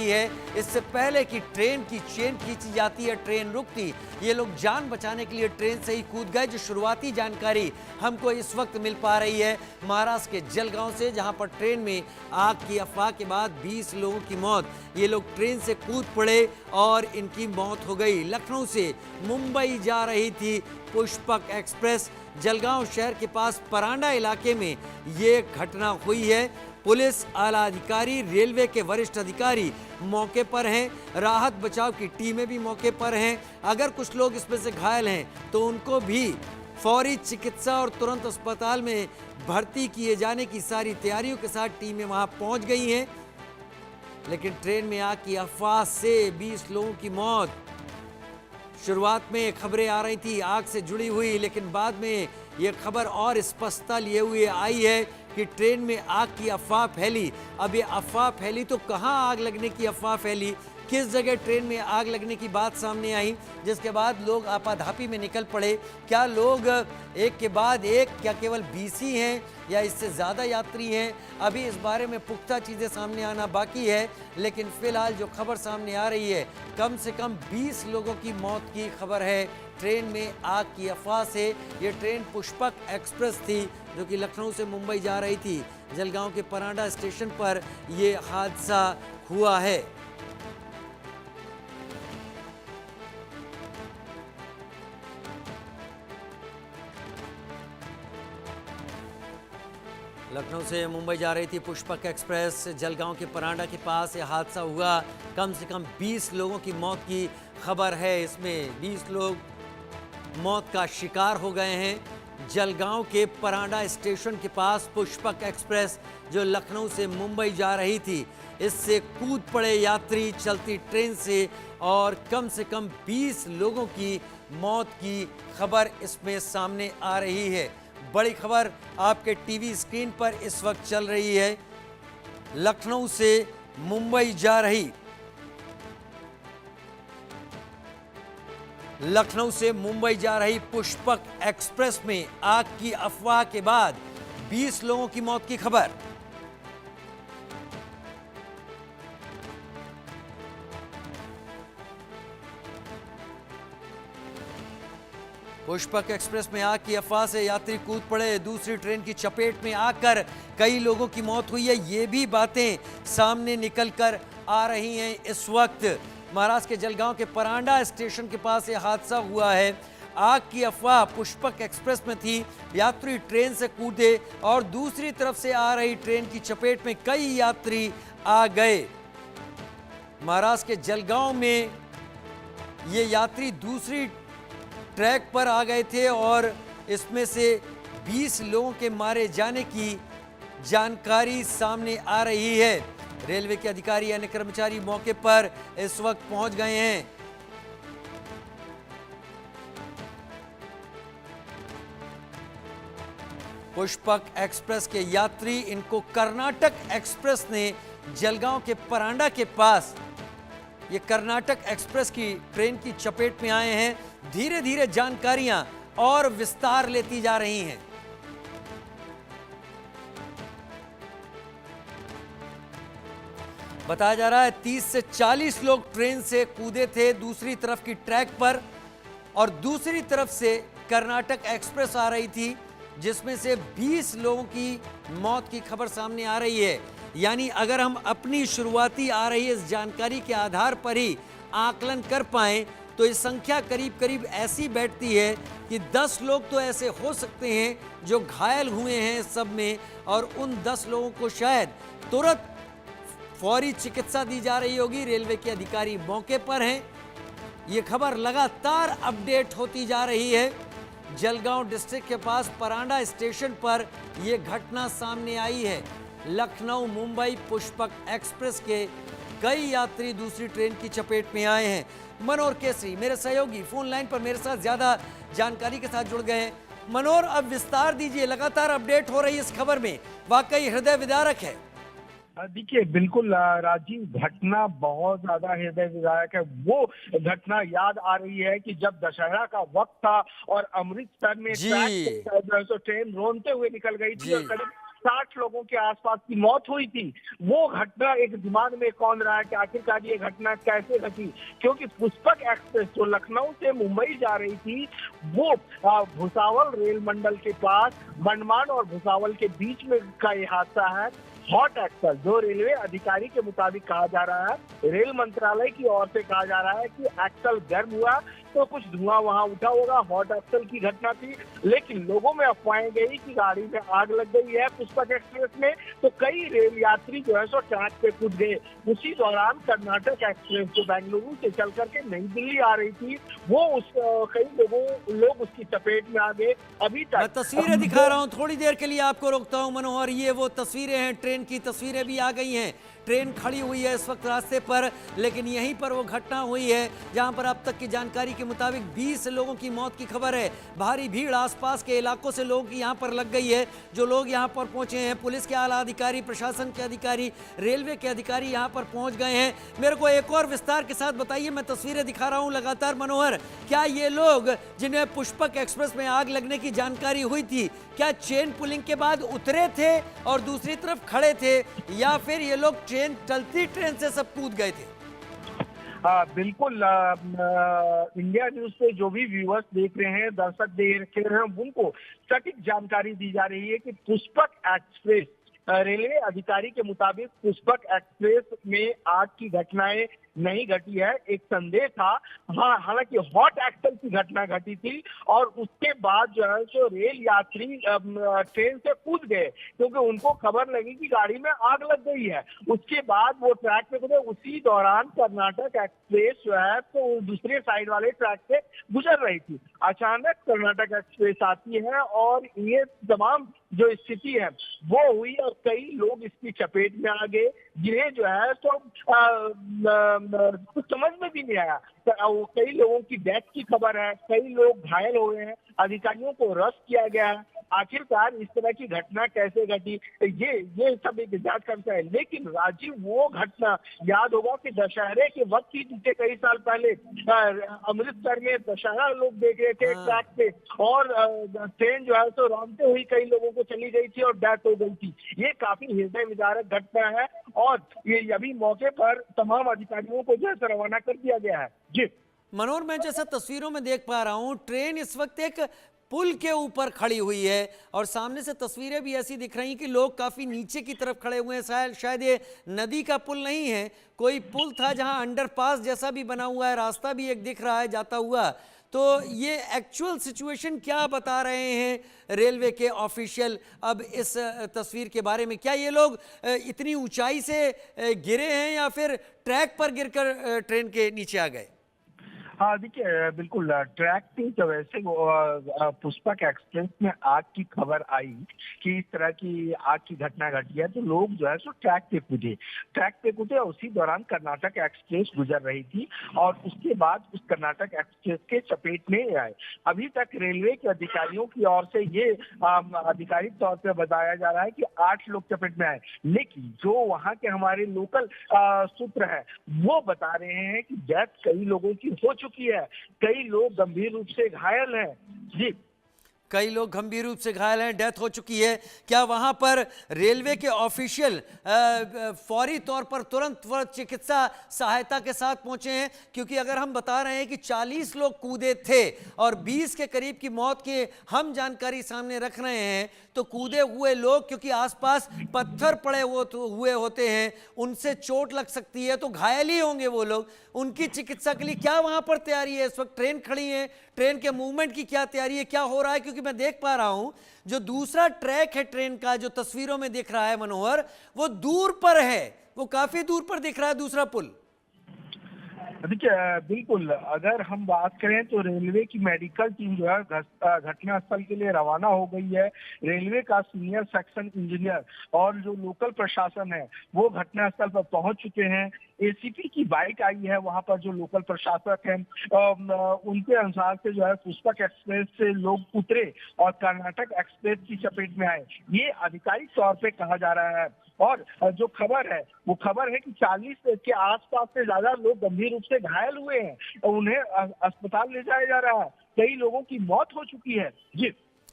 रही है। इससे पहले कि ट्रेन की चेन खींची जाती है, ट्रेन रुकती, ये लोग जान बचाने के लिए ट्रेन से ही कूद गए। जो शुरुआती जानकारी हमको इस वक्त मिल पा रही है महाराष्ट्र के जलगांव से, जहां पर ट्रेन में आग की अफवाह के बाद 20 लोगों की मौत। ये लोग ट्रेन से कूद पड़े और इनकी मौत हो गई। लखनऊ से मुंबई जा रही थी पुष्पक एक्सप्रेस। जलगांव शहर के पास परांडा इलाके में ये घटना हुई है। पुलिस, आला अधिकारी, रेलवे के वरिष्ठ अधिकारी मौके पर हैं। राहत बचाव की टीमें भी मौके पर हैं। अगर कुछ लोग इसमें से घायल हैं तो उनको भी फौरी चिकित्सा और तुरंत अस्पताल में भर्ती किए जाने की सारी तैयारियों के साथ टीमें वहां पहुंच गई हैं। लेकिन ट्रेन में आग की अफवाह से 20 लोगों की मौत। शुरुआत में खबरें आ रही थी आग से जुड़ी हुई, लेकिन बाद में यह खबर और स्पष्टता लिए हुए आई है कि ट्रेन में आग की अफवाह फैली। अब ये अफवाह फैली तो कहां आग लगने की अफवाह फैली, किस जगह ट्रेन में आग लगने की बात सामने आई, जिसके बाद लोग आपाधापी में निकल पड़े। क्या लोग एक के बाद एक, क्या केवल 20 ही हैं या इससे ज़्यादा यात्री हैं, अभी इस बारे में पुख्ता चीज़ें सामने आना बाकी है। लेकिन फिलहाल जो खबर सामने आ रही है, कम से कम 20 लोगों की मौत की खबर है ट्रेन में आग की अफवाह से। ये ट्रेन पुष्पक एक्सप्रेस थी जो कि लखनऊ से मुंबई जा रही थी। जलगांव के परांडा स्टेशन पर यह हादसा हुआ है। लखनऊ से मुंबई जा रही थी पुष्पक एक्सप्रेस। जलगांव के परांडा के पास यह हादसा हुआ। कम से कम 20 लोगों की मौत की खबर है। इसमें 20 लोग मौत का शिकार हो गए हैं। जलगांव के परांडा स्टेशन के पास पुष्पक एक्सप्रेस जो लखनऊ से मुंबई जा रही थी, इससे कूद पड़े यात्री चलती ट्रेन से और कम से कम 20 लोगों की मौत की खबर इसमें सामने आ रही है। बड़ी खबर आपके टीवी स्क्रीन पर इस वक्त चल रही है। लखनऊ से मुंबई जा रही पुष्पक एक्सप्रेस में आग की अफवाह के बाद 20 लोगों की मौत की खबर। पुष्पक एक्सप्रेस में आग की अफवाह से यात्री कूद पड़े। दूसरी ट्रेन की चपेट में आकर कई लोगों की मौत हुई है। ये भी बातें सामने निकल कर आ रही हैं इस वक्त। महाराष्ट्र के जलगांव के परांडा स्टेशन के पास यह हादसा हुआ है। आग की अफवाह पुष्पक एक्सप्रेस में थी। यात्री ट्रेन से कूदे और दूसरी तरफ से आ रही ट्रेन की चपेट में कई यात्री आ गए। महाराष्ट्र के जलगांव में ये यात्री दूसरी ट्रैक पर आ गए थे और इसमें से 20 लोगों के मारे जाने की जानकारी सामने आ रही है। रेलवे के अधिकारी, अन्य कर्मचारी मौके पर इस वक्त पहुंच गए हैं। पुष्पक एक्सप्रेस के यात्री, इनको कर्नाटक एक्सप्रेस ने जलगांव के परांडा के पास, ये कर्नाटक एक्सप्रेस की ट्रेन की चपेट में आए हैं। धीरे धीरे जानकारियां और विस्तार लेती जा रही हैं। बताया जा रहा है 30 से 40 लोग ट्रेन से कूदे थे दूसरी तरफ की ट्रैक पर और दूसरी तरफ से कर्नाटक एक्सप्रेस आ रही थी, जिसमें से 20 लोगों की मौत की खबर सामने आ रही है। यानी अगर हम अपनी शुरुआती आ रही इस जानकारी के आधार पर ही आकलन कर पाएं तो ये संख्या करीब करीब ऐसी बैठती है कि 10 लोग तो ऐसे हो सकते हैं जो घायल हुए हैं सब में, और उन 10 लोगों को शायद तुरंत फौरी चिकित्सा दी जा रही होगी। रेलवे के अधिकारी मौके पर हैं। ये खबर लगातार अपडेट होती जा रही है। जलगांव डिस्ट्रिक्ट के पास परांडा स्टेशन पर यह घटना सामने आई है। लखनऊ मुंबई पुष्पक एक्सप्रेस के कई यात्री दूसरी ट्रेन की चपेट में आए हैं। मनोहर केसरी मेरे सहयोगी फोन लाइन पर मेरे साथ ज्यादा जानकारी के साथ जुड़ गए हैं। मनोहर, अब विस्तार दीजिए, लगातार अपडेट हो रही है इस खबर में, वाकई हृदय विदारक है। देखिए, बिल्कुल राजीव, घटना बहुत ज्यादा हृदय विदारक है। वो घटना याद आ रही है कि जब दशहरा का वक्त था और अमृतसर में ट्रैक ट्रेन रोनते हुए निकल गई थी और करीब 60 लोगों के आसपास की मौत हुई थी। वो घटना एक दिमाग में कौन रहा है कि आखिरकार ये घटना कैसे घटी, क्योंकि पुष्पक एक्सप्रेस जो लखनऊ से मुंबई जा रही थी, वो भुसावल रेल मंडल के पास बंडमान और भुसावल के बीच में का ये हादसा है। हॉट एक्सल जो रेलवे अधिकारी के मुताबिक कहा जा रहा है, रेल मंत्रालय की ओर से कहा जा रहा है कि एक्सल गर्म हुआ तो कुछ धुआं वहां उठा होगा, हॉट एक्सल की घटना थी। लेकिन लोगों में अफवाहें गई कि गाड़ी में आग लग गई है पुष्पक एक्सप्रेस में, तो कई रेल यात्री जो है सो ट्रैक पे कूद गए। उसी दौरान कर्नाटक एक्सप्रेस जो बेंगलुरु से चल करके नई दिल्ली आ रही थी, वो कई लोग उसकी चपेट में आ गए। अभी मैं तक तस्वीरें दिखा रहा हूं, थोड़ी देर के लिए आपको रोकता हूं मनोहर। ये वो तस्वीरें हैं, ट्रेन की तस्वीरें भी आ गई हैं। ट्रेन खड़ी हुई है इस वक्त रास्ते पर, लेकिन यहीं पर वो घटना हुई है जहां पर अब तक की जानकारी के मुताबिक 20 लोगों की मौत की खबर है। भारी भीड़ आसपास के इलाकों से लोगों की यहां पर लग गई है। जो लोग यहां पर पहुंचे हैं, पुलिस के आला अधिकारी, प्रशासन के अधिकारी, रेलवे के अधिकारी यहां पर पहुंच गए हैं। मेरे को एक और विस्तार के साथ बताइए, मैं तस्वीरें दिखा रहा हूं लगातार मनोहर, क्या ये लोग जिन्हें पुष्पक एक्सप्रेस में आग लगने की जानकारी हुई थी, क्या चेन पुलिंग के बाद उतरे थे और दूसरी तरफ खड़े थे, या फिर ये लोग ट्रेन चलती ट्रेन से सब कूद गए थे? बिल्कुल। इंडिया न्यूज पे जो भी व्यूअर्स देख रहे हैं, दर्शक देख रहे हैं, उनको सटीक जानकारी दी जा रही है कि पुष्पक एक्सप्रेस, रेलवे अधिकारी के मुताबिक पुष्पक एक्सप्रेस में आग की घटनाएं नहीं घटी है। एक संदेह था, हाँ, हालांकि हॉट एक्सल की घटना घटी थी और उसके बाद जो है सो रेल यात्री ट्रेन से कूद गए क्योंकि उनको खबर लगी कि गाड़ी में आग लग गई है। उसके बाद वो ट्रैक पे कूदे। उसी दौरान कर्नाटक एक्सप्रेस जो है तो दूसरे साइड वाले ट्रैक से गुजर रही थी। अचानक कर्नाटक एक्सप्रेस आती है और ये तमाम जो स्थिति है वो हुई और कई लोग इसकी चपेट में आ गए, जिन्हें जो है तो कुछ समझ में भी नहीं आया। कई लोगों की डेथ की खबर है, कई लोग घायल हो गए हैं, अधिकारियों को अरेस्ट किया गया है। आखिरकार इस तरह की घटना कैसे घटी, ये सब एक जांच करता है। लेकिन राजीव, वो घटना याद होगा कि दशहरे के वक्त ही बीते कई साल पहले अमृतसर में दशहरा लोग देख रहे थे ट्रैक पे और ट्रेन जो है तो रौंदते हुई कई लोगों को चली गई थी और डेथ हो गई थी। ये काफी हृदय विदारक घटना है और ये अभी मौके पर तमाम अधिकारियों को जो है रवाना कर दिया गया है। जी मनोहर, मैं जैसा तस्वीरों में देख पा रहा हूं, ट्रेन इस वक्त एक पुल के ऊपर खड़ी हुई है और सामने से तस्वीरें भी ऐसी दिख रही कि लोग काफी नीचे की तरफ खड़े हुए हैं। शायद ये नदी का पुल नहीं है, कोई पुल था जहां अंडरपास जैसा भी बना हुआ है, रास्ता भी एक दिख रहा है जाता हुआ। तो ये एक्चुअल सिचुएशन क्या बता रहे हैं रेलवे के ऑफिशियल अब इस तस्वीर के बारे में? क्या ये लोग इतनी ऊंचाई से गिरे हैं या फिर ट्रैक पर गिरकर ट्रेन के नीचे आ गए? हाँ, देखिए, बिल्कुल ट्रैक पे जब ऐसे पुष्पक एक्सप्रेस में आग की खबर आई कि इस तरह की आग की घटना घटी है तो लोग जो है सो ट्रैक पे कूदे और उसी दौरान कर्नाटक एक्सप्रेस गुजर रही थी और उसके बाद उस कर्नाटक एक्सप्रेस के चपेट में आए। अभी तक रेलवे के अधिकारियों की ओर से ये आधिकारिक तौर पे बताया जा रहा है कि 8 लोग चपेट में आए, लेकिन जो वहाँ के हमारे लोकल सूत्र है वो बता रहे हैं कि डेथ कई लोगों की हो चुकी है, कई लोग गंभीर रूप से घायल हैं। जी, कई लोग गंभीर रूप से घायल हैं, डेथ हो चुकी है। क्या वहां पर रेलवे के ऑफिशियल फौरी तौर पर तुरंत चिकित्सा सहायता के साथ पहुंचे हैं? क्योंकि अगर हम बता रहे हैं कि 40 लोग कूदे थे और 20 के करीब की मौत की हम जानकारी सामने रख रहे हैं, तो कूदे हुए लोग क्योंकि आसपास पत्थर पड़े हुए होते हैं, उनसे चोट लग सकती है, तो घायल ही होंगे वो लोग। उनकी चिकित्सा के लिए क्या वहां पर तैयारी है? इस वक्त ट्रेन खड़ी है, ट्रेन के मूवमेंट की क्या तैयारी है, क्या हो रहा है? क्योंकि मैं देख पा रहा हूं जो दूसरा ट्रैक है ट्रेन का, जो तस्वीरों में दिख रहा है मनोहर, वो दूर पर है, वो काफी दूर पर दिख रहा है दूसरा पुल। देखिए, बिल्कुल, अगर हम बात करें तो रेलवे की मेडिकल टीम जो है घटना स्थल के लिए रवाना हो गई है। रेलवे का सीनियर सेक्शन इंजीनियर और जो लोकल प्रशासन है वो घटना स्थल पर पहुंच चुके हैं। एसीपी की बाइक आई है, वहां पर जो लोकल प्रशासक हैं उनके अनुसार से जो है पुष्पक एक्सप्रेस से लोग उतरे और कर्नाटक एक्सप्रेस की चपेट में आए, ये आधिकारिक तौर पे कहा जा रहा है। और जो खबर है वो खबर है कि 40 के आसपास से ज्यादा लोग गंभीर रूप से घायल हुए हैं और उन्हें अस्पताल ले जाया जा रहा है। कई लोगों की मौत हो चुकी है। जी,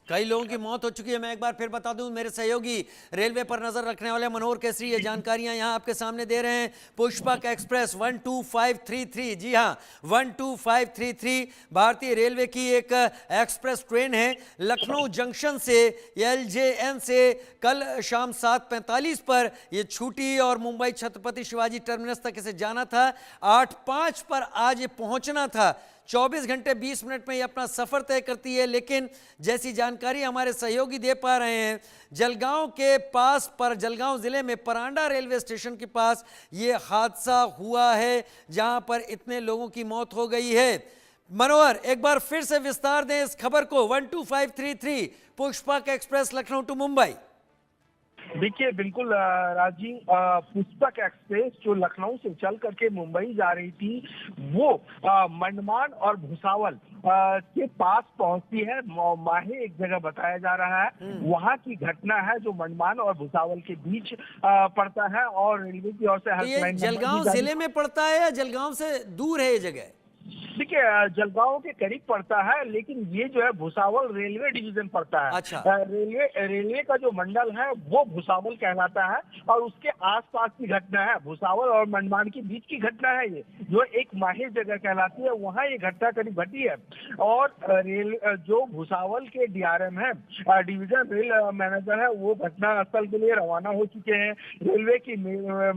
कई लोगों की मौत हो चुकी है। मैं एक बार फिर बता दूं, मेरे सहयोगी रेलवे पर नजर रखने वाले मनोहर केसरी ये जानकारियां यहां आपके सामने दे रहे हैं। पुष्पक एक्सप्रेस 12533, जी हां 12533 भारतीय रेलवे की एक एक्सप्रेस ट्रेन है। लखनऊ जंक्शन से LJN से कल शाम 7:45 पर यह छूटी और मुंबई छत्रपति शिवाजी टर्मिनस तक इसे जाना था। 8:05 पर आज ये पहुंचना था। 24 घंटे 20 मिनट में ये अपना सफर तय करती है। लेकिन जैसी जानकारी हमारे सहयोगी दे पा रहे हैं, जलगांव के पास पर जलगांव जिले में परांडा रेलवे स्टेशन के पास ये हादसा हुआ है, जहां पर इतने लोगों की मौत हो गई है। मनोहर, एक बार फिर से विस्तार दें इस खबर को। 12533 पुष्पक एक्सप्रेस लखनऊ टू मुंबई। देखिए बिल्कुल राजीव, पुष्पक एक्सप्रेस जो लखनऊ से चल करके मुंबई जा रही थी वो मंडमान और भुसावल के पास पहुंचती है। माहे एक जगह बताया जा रहा है, वहां की घटना है जो मंडमान और भुसावल के बीच पड़ता है। और रेलवे की ओर से तो ये जलगांव जिले में पड़ता है या जलगांव से दूर है ये जगह? देखिए जलगांव के करीब पड़ता है, लेकिन ये जो है भुसावल रेलवे डिवीजन पड़ता है। अच्छा। रेलवे का जो मंडल है वो भुसावल कहलाता है और उसके आसपास की घटना है। भुसावल और मंडमान के बीच की घटना है ये, जो एक माहे जगह कहलाती है, वहाँ ये घटना करीब घटी है। और जो भुसावल के DRM है, डिवीजन रेल मैनेजर है, वो घटना स्थल के लिए रवाना हो चुके हैं। रेलवे की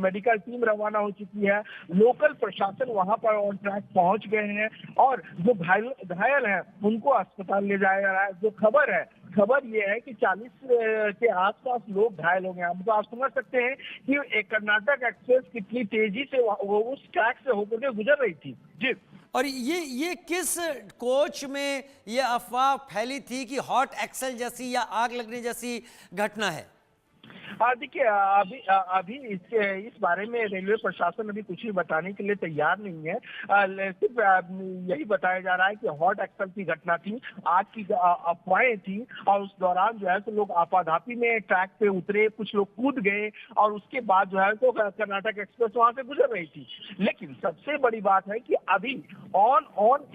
मेडिकल टीम रवाना हो चुकी है। लोकल प्रशासन वहाँ पर ऑन ट्रैक पहुंच गए हैं और जो घायल हैं उनको अस्पताल ले जाया जा रहा है। जो खबर ये है कि 40 के आसपास लोग घायल हो गए हैं। तो आप समझ सकते हैं कि एक कर्नाटक एक्सप्रेस कितनी तेजी से वो उस ट्रैक से होकर के गुजर रही थी। जी। और ये किस कोच में ये अफवाह फैली थी कि हॉट एक्सेल जैसी या आग लगने जैसी घटना है? देखिए अभी इस बारे में रेलवे प्रशासन अभी कुछ भी बताने के लिए तैयार नहीं है। सिर्फ यही बताया जा रहा है कि हॉट एक्सेल की घटना थी, आग की अफवाहें थी और उस दौरान जो है तो लोग आपाधापी में ट्रैक पे उतरे, कुछ लोग कूद गए और उसके बाद जो है तो कर्नाटक एक्सप्रेस वहां से गुजर रही थी। लेकिन सबसे बड़ी बात है कि अभी ऑन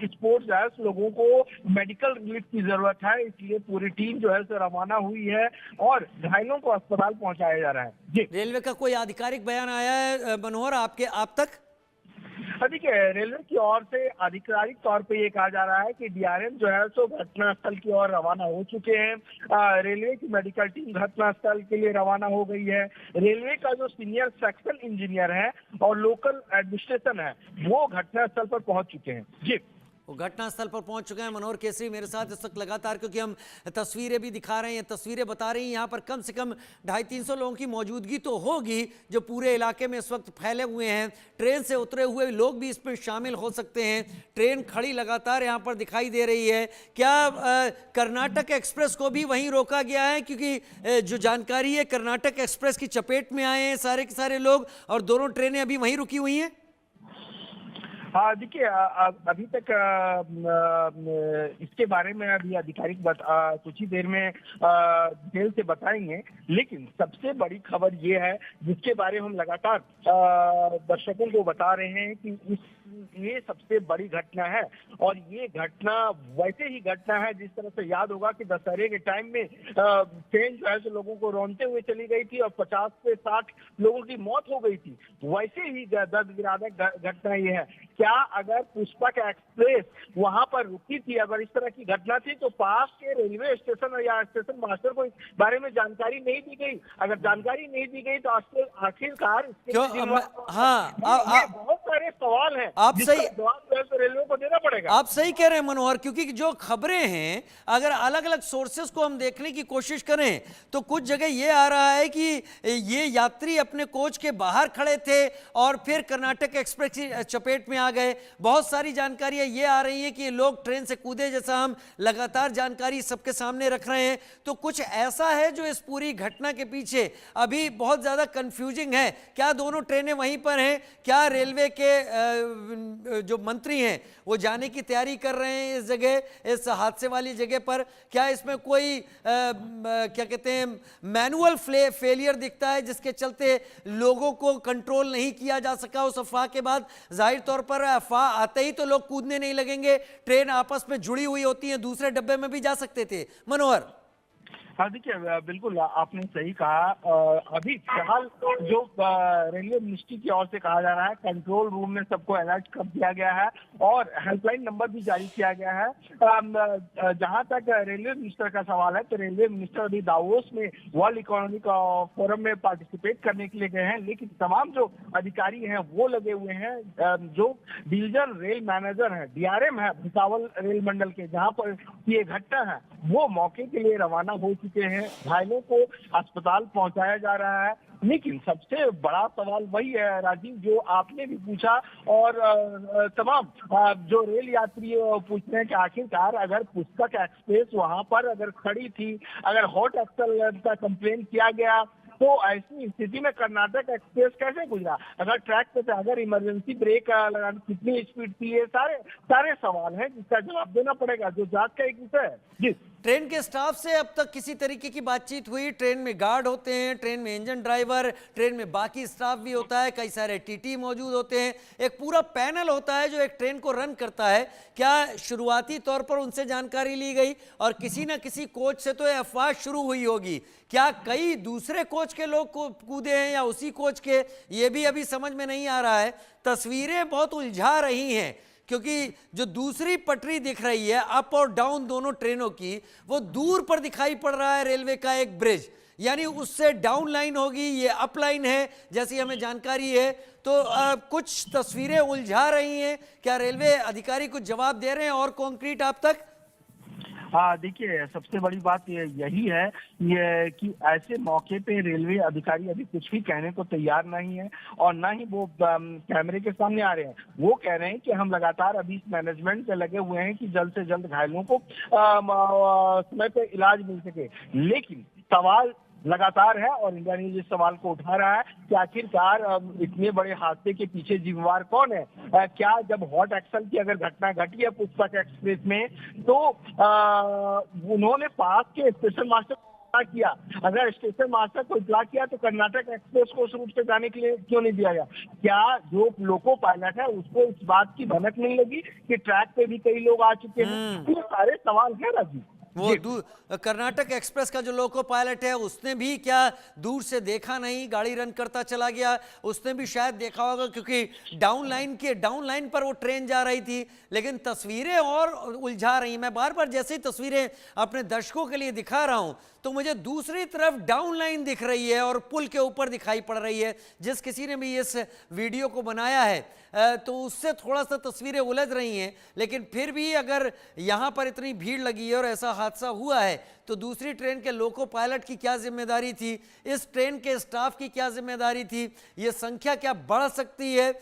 स्पॉट जो है लोगों को मेडिकल रिलीफ की जरूरत है, इसलिए पूरी टीम जो है रवाना हुई है और घायलों को अस्पताल पहुंचाया जा रहा है। जी। रेलवे का कोई आधिकारिक बयान आया है मनोहर आप तक? देखिए रेलवे की ओर से आधिकारिक तौर पे ये कहा जा रहा है कि DRM जो है सो घटनास्थल की ओर रवाना हो चुके हैं। रेलवे की मेडिकल टीम घटनास्थल के लिए रवाना हो गई है। रेलवे का जो सीनियर सेक्शन इंजीनियर है और लोकल एडमिनिस्ट्रेशन है वो घटनास्थल पर पहुंच चुके हैं। जी। वो घटनास्थल पर पहुंच चुके हैं। मनोहर केसरी मेरे साथ इस वक्त लगातार, क्योंकि हम तस्वीरें भी दिखा रहे हैं, तस्वीरें बता रही हैं यहाँ पर कम से कम 250-300 लोगों की मौजूदगी तो होगी जो पूरे इलाके में इस वक्त फैले हुए हैं। ट्रेन से उतरे हुए लोग भी इसमें शामिल हो सकते हैं। ट्रेन खड़ी लगातार यहाँ पर दिखाई दे रही है। क्या कर्नाटक एक्सप्रेस को भी वहीं रोका गया है? क्योंकि जो जानकारी है कर्नाटक एक्सप्रेस की चपेट में आए हैं सारे के सारे लोग और दोनों ट्रेनें अभी वहीं रुकी हुई हैं। हाँ देखिए अभी तक इसके बारे में अभी आधिकारिक कुछ ही देर में डिटेल से बताएंगे। लेकिन सबसे बड़ी खबर ये है जिसके बारे में हम लगातार दर्शकों को बता रहे हैं कि ये सबसे बड़ी घटना है और ये घटना वैसे ही घटना है जिस तरह से याद होगा कि दशहरे के टाइम में ट्रेन जो है तो लोगों को रौंदते हुए चली गई थी और 50 से 60 लोगों की मौत हो गई थी। वैसे ही दर्दनाक घटना ये है। क्या अगर पुष्पक एक्सप्रेस वहां पर रुकी थी, अगर इस तरह की घटना थी तो पास के रेलवे स्टेशन या स्टेशन मास्टर को इस बारे में जानकारी नहीं दी गई? अगर जानकारी नहीं दी गई तो आखिरकार बहुत सारे सवाल हैं। आप सही तो रेलवे को देना पड़ेगा। आप सही कह रहे हैं मनोहर, क्योंकि जो खबरें हैं अगर अलग अलग सोर्सेस को हम देखने की कोशिश करें तो कुछ जगह ये आ रहा है कि ये यात्री अपने कोच के बाहर खड़े थे और फिर कर्नाटक एक्सप्रेस की चपेट में आ गए। बहुत सारी जानकारियां ये आ रही है कि लोग ट्रेन से कूदे, जैसा हम लगातार जानकारी सबके सामने रख रहे हैं। तो कुछ ऐसा है जो इस पूरी घटना के पीछे अभी बहुत ज्यादा कंफ्यूजिंग है। क्या दोनों ट्रेनें वहीं पर हैं? क्या रेलवे के जो मंत्री हैं वो जाने की तैयारी कर रहे हैं इस जगह, इस हादसे वाली जगह पर? क्या इसमें कोई क्या कहते हैं मैनुअल फेलियर दिखता है जिसके चलते लोगों को कंट्रोल नहीं किया जा सका उस अफवाह के बाद? जाहिर तौर पर अफवाह आते ही तो लोग कूदने नहीं लगेंगे। ट्रेन आपस में जुड़ी हुई होती है, दूसरे डब्बे में भी जा सकते थे। मनोहर हाँ देखिए, बिल्कुल आपने सही कहा। अभी फिलहाल जो रेलवे मिनिस्ट्री की ओर से कहा जा रहा है, कंट्रोल रूम में सबको अलर्ट कर दिया गया है और हेल्पलाइन नंबर भी जारी किया गया है। जहां तक रेलवे मिनिस्टर का सवाल है, तो रेलवे मिनिस्टर अभी दावोस में वर्ल्ड इकोनॉमिक फोरम में पार्टिसिपेट करने के लिए गए हैं, लेकिन तमाम जो अधिकारी हैं वो लगे हुए हैं। जो डिवीजन रेल मैनेजर है, डीआरएम है भुसावल रेल मंडल के, जहां पर ये घटना है, वो मौके के लिए रवाना हो चुके हैं। घायलों को अस्पताल पहुंचाया जा रहा है। लेकिन सबसे बड़ा सवाल वही है राजीव, जो आपने भी पूछा और तमाम जो रेल यात्री पूछ रहे हैं कि आखिरकार अगर पुस्तक एक्सप्रेस वहां पर अगर खड़ी थी, अगर हॉट एक्सल का कंप्लेन किया गया, तो ऐसी स्थिति में कर्नाटक एक्सप्रेस कैसे गुजरा? अगर ट्रैक पे था, अगर इमरजेंसी ब्रेक लगाना, कितनी स्पीड थी, ये सारे सवाल हैं जिसका जवाब देना पड़ेगा, जो जांच का एक विषय है। जी, ट्रेन के स्टाफ से अब तक किसी तरीके की बातचीत हुई? ट्रेन में गार्ड होते हैं, ट्रेन में इंजन ड्राइवर, ट्रेन में बाकी स्टाफ भी होता है, कई सारे टीटी मौजूद होते हैं, एक पूरा पैनल होता है जो एक ट्रेन को रन करता है। क्या शुरुआती तौर पर उनसे जानकारी ली गई? और किसी ना किसी कोच से तो अफवाह शुरू हुई होगी, क्या कई दूसरे कोच के लोग कूदे हैं या उसी कोच के? ये भी अभी समझ में नहीं आ रहा है। तस्वीरें बहुत उलझा रही हैं, क्योंकि जो दूसरी पटरी दिख रही है अप और डाउन दोनों ट्रेनों की, वो दूर पर दिखाई पड़ रहा है रेलवे का एक ब्रिज, यानी उससे डाउन लाइन होगी, ये अप लाइन है जैसी हमें जानकारी है। तो कुछ तस्वीरें उलझा रही हैं। क्या रेलवे अधिकारी कुछ जवाब दे रहे हैं और कॉन्क्रीट आप तक? हाँ देखिए, सबसे बड़ी बात यही है ये कि ऐसे मौके पे रेलवे अधिकारी अभी कुछ भी कहने को तैयार नहीं है और ना ही वो कैमरे के सामने आ रहे हैं। वो कह रहे हैं कि हम लगातार अभी इस मैनेजमेंट पे लगे हुए हैं कि जल्द से जल्द घायलों को समय पे इलाज मिल सके। लेकिन सवाल लगातार है और इंडिया न्यूज इस सवाल को उठा रहा है कि आखिरकार इतने बड़े हादसे के पीछे जिम्मेवार कौन है? क्या जब हॉट एक्सल की अगर घटना घटी है पुष्पक एक्सप्रेस में, तो उन्होंने पास के स्टेशन मास्टर को किया? अगर स्टेशन मास्टर को इतला किया तो कर्नाटक एक्सप्रेस को उस रूट से जाने के लिए क्यों नहीं दिया गया? क्या जो लोको पायलट है उसको इस बात की भनक नहीं लगी कि ट्रैक पे भी कई लोग आ चुके हैं? ये सारे सवाल है राजीव। वो कर्नाटक एक्सप्रेस का जो लोको पायलट है उसने भी क्या दूर से देखा नहीं, गाड़ी रन करता चला गया? उसने भी शायद देखा होगा, क्योंकि डाउन लाइन पर वो ट्रेन जा रही थी। लेकिन तस्वीरें और उलझा रही। मैं बार बार जैसे ही तस्वीरें अपने दर्शकों के लिए दिखा रहा हूं, तो मुझे दूसरी तरफ डाउन लाइन दिख रही है और पुल के ऊपर दिखाई पड़ रही है। जिस किसी ने भी इस वीडियो को बनाया है तो उससे थोड़ा सा तस्वीरें उलझ रही हैं। लेकिन फिर भी अगर यहाँ पर इतनी भीड़ लगी है और ऐसा हादसा हुआ है, तो दूसरी ट्रेन के लोको पायलट की क्या जिम्मेदारी थी? इस ट्रेन के स्टाफ की क्या जिम्मेदारी थी? ये संख्या क्या बढ़ सकती है?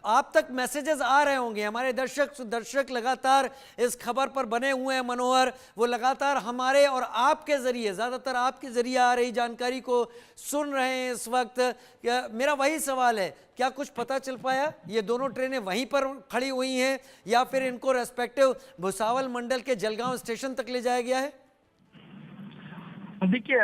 आप तक मैसेजेस आ रहे होंगे, हमारे दर्शक लगातार इस खबर पर बने हुए हैं मनोहर। वो लगातार हमारे और आपके जरिए, ज़्यादातर आपके जरिए आ रही जानकारी को सुन रहे हैं इस वक्त। मेरा वही सवाल है, क्या कुछ पता चल पाया? ये दोनों ट्रेनें वहीं पर खड़ी हुई हैं या फिर इनको रेस्पेक्टिव भुसावल मंडल के जलगांव स्टेशन तक ले जाया गया है? देखिए,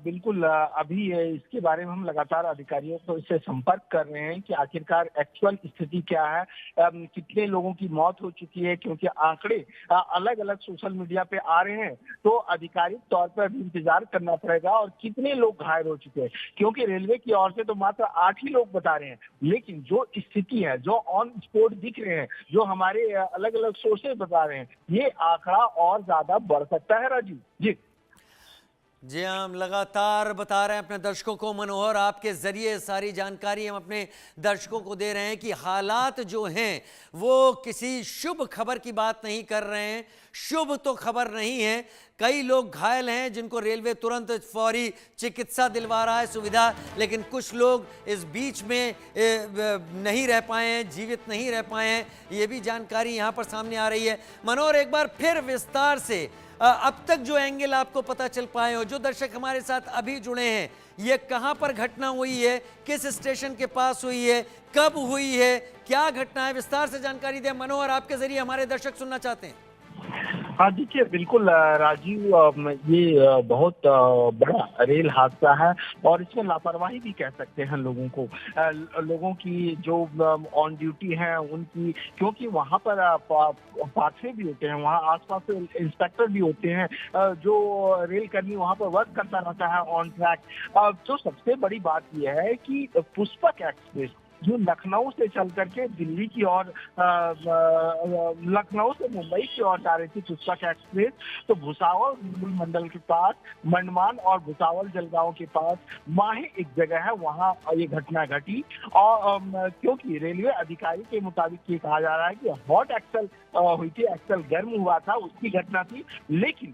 बिल्कुल अभी इसके बारे में हम लगातार अधिकारियों को इससे संपर्क कर रहे हैं कि आखिरकार एक्चुअल स्थिति क्या है, कितने लोगों की मौत हो चुकी है, क्योंकि आंकड़े अलग अलग सोशल मीडिया पे आ रहे हैं। तो आधिकारिक तौर पर भी इंतजार करना पड़ेगा और कितने लोग घायल हो चुके हैं, क्योंकि रेलवे की ओर से तो मात्र 8 ही लोग बता रहे हैं। लेकिन जो स्थिति है, जो ऑन स्पॉट दिख रहे हैं, जो हमारे अलग अलग सोर्सेज बता रहे हैं, ये आंकड़ा और ज्यादा बढ़ सकता है राजीव। जी, हम लगातार बता रहे हैं अपने दर्शकों को, मनोहर आपके जरिए सारी जानकारी हम अपने दर्शकों को दे रहे हैं कि हालात जो हैं वो किसी शुभ खबर की बात नहीं कर रहे हैं। शुभ तो खबर नहीं है। कई लोग घायल हैं जिनको रेलवे तुरंत फौरी चिकित्सा दिलवा रहा है, सुविधा, लेकिन कुछ लोग इस बीच में नहीं रह पाए हैं, जीवित नहीं रह पाए हैं। ये भी जानकारी यहाँ पर सामने आ रही है। मनोहर, एक बार फिर विस्तार से अब तक जो एंगल आपको पता चल पाए हो, जो दर्शक हमारे साथ अभी जुड़े हैं, ये कहां पर घटना हुई है, किस स्टेशन के पास हुई है, कब हुई है, क्या घटना है, विस्तार से जानकारी दें मनोहर, आपके जरिए हमारे दर्शक सुनना चाहते हैं। हाँ, देखिए बिल्कुल राजीव, ये बहुत बड़ा रेल हादसा है और इसमें लापरवाही भी कह सकते हैं लोगों को। लोगों की जो ऑन ड्यूटी हैं उनकी, क्योंकि वहाँ पर पाथवे भी होते हैं, वहाँ आस-पास इंस्पेक्टर भी होते हैं, जो रेल कर्मी वहाँ पर वर्क करता रहता है ऑन ट्रैक। तो सबसे बड़ी बात ये है कि पुष्पक एक्सप्रेस जो लखनऊ से चल करके दिल्ली की ओर, लखनऊ से मुंबई की ओर जा रही थी पुष्पक एक्सप्रेस, तो भुसावल रेल मंडल के पास, मंडमान और भुसावल जलगांव के पास माहे एक जगह है, वहां ये घटना घटी। और क्योंकि रेलवे अधिकारी के मुताबिक ये कहा जा रहा है कि हॉट एक्सल हुई थी, एक्सल गर्म हुआ था, उसकी घटना थी। लेकिन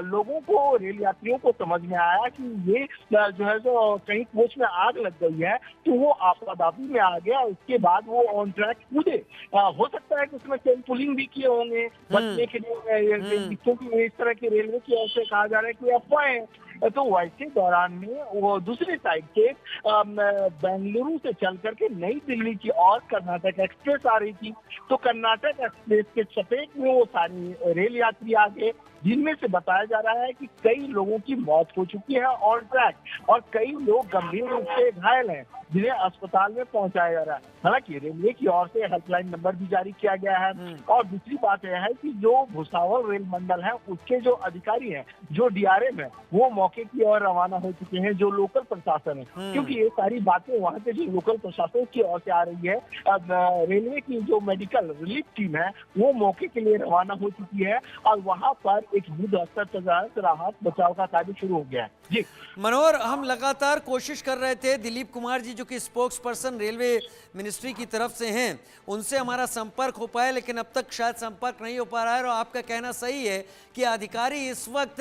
लोगों को, रेल यात्रियों को समझ में आया कि ये जो है जो कहीं कोच में आग लग गई है, तो वो आपाधापी में आ गया। उसके बाद वो ऑन ट्रैक कूदे। हो सकता है कि उसमें चेन पुलिंग भी किए होंगे बचने के लिए, क्योंकि इस तरह की रेलवे की ओर से कहा जा रहा है कि अफवाहें। तो वैसे दौरान में वो दूसरी साइड से बेंगलुरु से चल करके नई दिल्ली की और कर्नाटक एक्सप्रेस आ रही थी, तो कर्नाटक एक्सप्रेस के चपेट में वो सारी रेल यात्री आ गए, जिनमें से बताया जा रहा है कि कई लोगों की मौत हो चुकी है ऑन ट्रैक और कई लोग गंभीर रूप से घायल हैं, जिन्हें अस्पताल में पहुंचाया जा रहा है। हालांकि रेलवे की ओर से हेल्पलाइन नंबर भी जारी किया गया है। और दूसरी बात यह है कि जो भुसावल रेल मंडल है उसके जो अधिकारी हैं, जो डीआरएम है, वो मौके की ओर रवाना हो चुके हैं, जो लोकल प्रशासन है, क्योंकि ये सारी बातें वहाँ के जो लोकल प्रशासन की ओर से आ रही है। अब रेलवे की जो मेडिकल रिलीफ टीम है वो मौके के लिए रवाना हो चुकी है और वहाँ पर एक युद्ध स्तर पर राहत बचाव का कार्य शुरू हो गया है। जी मनोहर, हम लगातार कोशिश कर रहे थे, दिलीप कुमार जी जो कि स्पोक्स पर्सन रेलवे मिनिस्ट्री की तरफ से हैं, उनसे हमारा संपर्क हो पाया, लेकिन अब तक शायद संपर्क नहीं हो पा रहा है। और आपका कहना सही है कि अधिकारी इस वक्त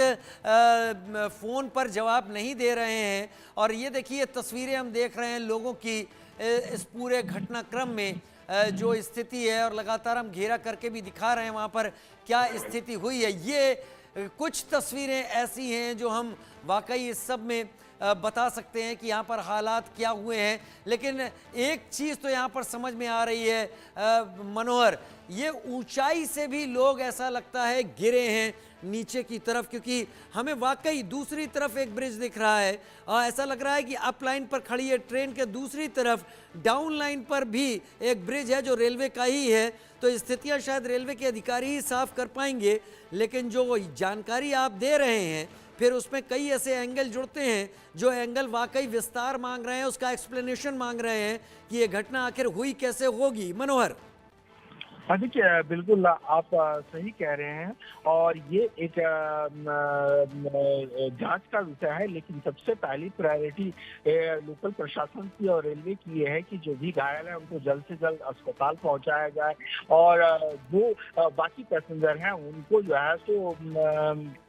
फ़ोन पर जवाब नहीं दे रहे हैं। और ये देखिए तस्वीरें हम देख रहे हैं लोगों की इस पूरे घटनाक्रम में जो स्थिति है, और लगातार हम घेरा करके भी दिखा रहे हैं वहाँ पर क्या स्थिति हुई है। ये कुछ तस्वीरें ऐसी हैं जो हम वाकई इस सब में बता सकते हैं कि यहाँ पर हालात क्या हुए हैं। लेकिन एक चीज़ तो यहाँ पर समझ में आ रही है मनोहर, ये ऊंचाई से भी लोग ऐसा लगता है गिरे हैं नीचे की तरफ, क्योंकि हमें वाकई दूसरी तरफ एक ब्रिज दिख रहा है और ऐसा लग रहा है कि अप लाइन पर खड़ी है ट्रेन के, दूसरी तरफ डाउन लाइन पर भी एक ब्रिज है जो रेलवे का ही है। तो स्थितियां शायद रेलवे के अधिकारी ही साफ कर पाएंगे, लेकिन जो जानकारी आप दे रहे हैं फिर उसमें कई ऐसे एंगल जुड़ते हैं जो एंगल वाकई विस्तार मांग रहे हैं, उसका एक्सप्लेनेशन मांग रहे हैं कि ये घटना आखिर हुई कैसे होगी। मनोहर। हाँ, देखिए बिल्कुल आप सही कह रहे हैं और ये एक जांच का विषय है। लेकिन सबसे पहली प्रायोरिटी लोकल प्रशासन की और रेलवे की ये है कि जो भी घायल है उनको जल्द से जल्द अस्पताल पहुंचाया जाए और जो बाकी पैसेंजर हैं उनको जो है तो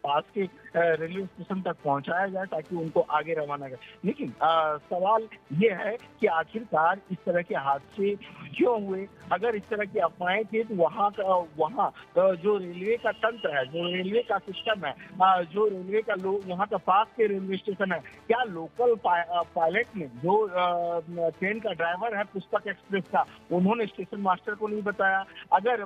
पास के रेलवे स्टेशन तक पहुंचाया जाए ताकि उनको आगे रवाना करें। लेकिन सवाल ये है कि आखिरकार इस तरह के हादसे क्यों हुए? अगर इस तरह की अफवाहें थी तो वहाँ जो रेलवे का तंत्र है, जो रेलवे का सिस्टम है, जो रेलवे का लोग वहाँ का पास के रेलवे स्टेशन है, क्या लोकल पायलट ने, जो ट्रेन का ड्राइवर है पुष्पक एक्सप्रेस का, उन्होंने स्टेशन मास्टर को नहीं बताया? अगर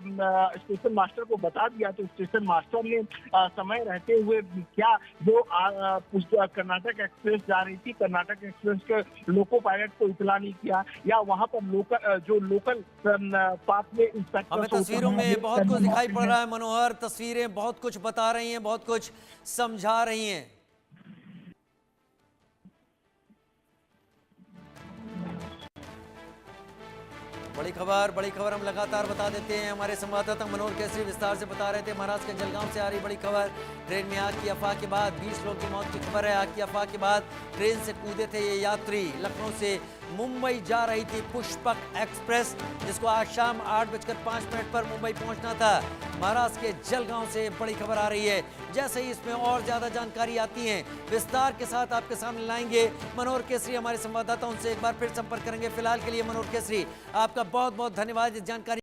स्टेशन मास्टर को बता दिया तो स्टेशन मास्टर ने समय रहते हुए क्या जो कर्नाटक एक्सप्रेस जा रही थी, कर्नाटक एक्सप्रेस के लोको पायलट को इतला नहीं किया? या वहाँ पर लोकल पास में इंस्पेक्टर, हमें तस्वीरों में बहुत कुछ दिखाई पड़ रहा है मनोहर, तस्वीरें बहुत कुछ बता रही हैं, बहुत कुछ समझा रही हैं। बड़ी खबर हम लगातार बता देते हैं। हमारे संवाददाता मनोहर केसरी विस्तार से बता रहे थे। महाराष्ट्र के जलगांव से आ रही बड़ी खबर, ट्रेन में आग की अफवाह के बाद 20 लोगों की मौत की खबर है। आग की अफवाह के बाद ट्रेन से कूदे थे ये यात्री। लखनऊ से मुंबई जा रही थी पुष्पक एक्सप्रेस, जिसको आज शाम 8:05 पर मुंबई पहुंचना था। महाराष्ट्र के जलगांव से बड़ी खबर आ रही है। जैसे ही इसमें और ज्यादा जानकारी आती है विस्तार के साथ आपके सामने लाएंगे। मनोहर केसरी हमारे संवाददाता, उनसे एक बार फिर संपर्क करेंगे। फिलहाल के लिए मनोहर केसरी, आपका बहुत बहुत धन्यवाद इस जानकारी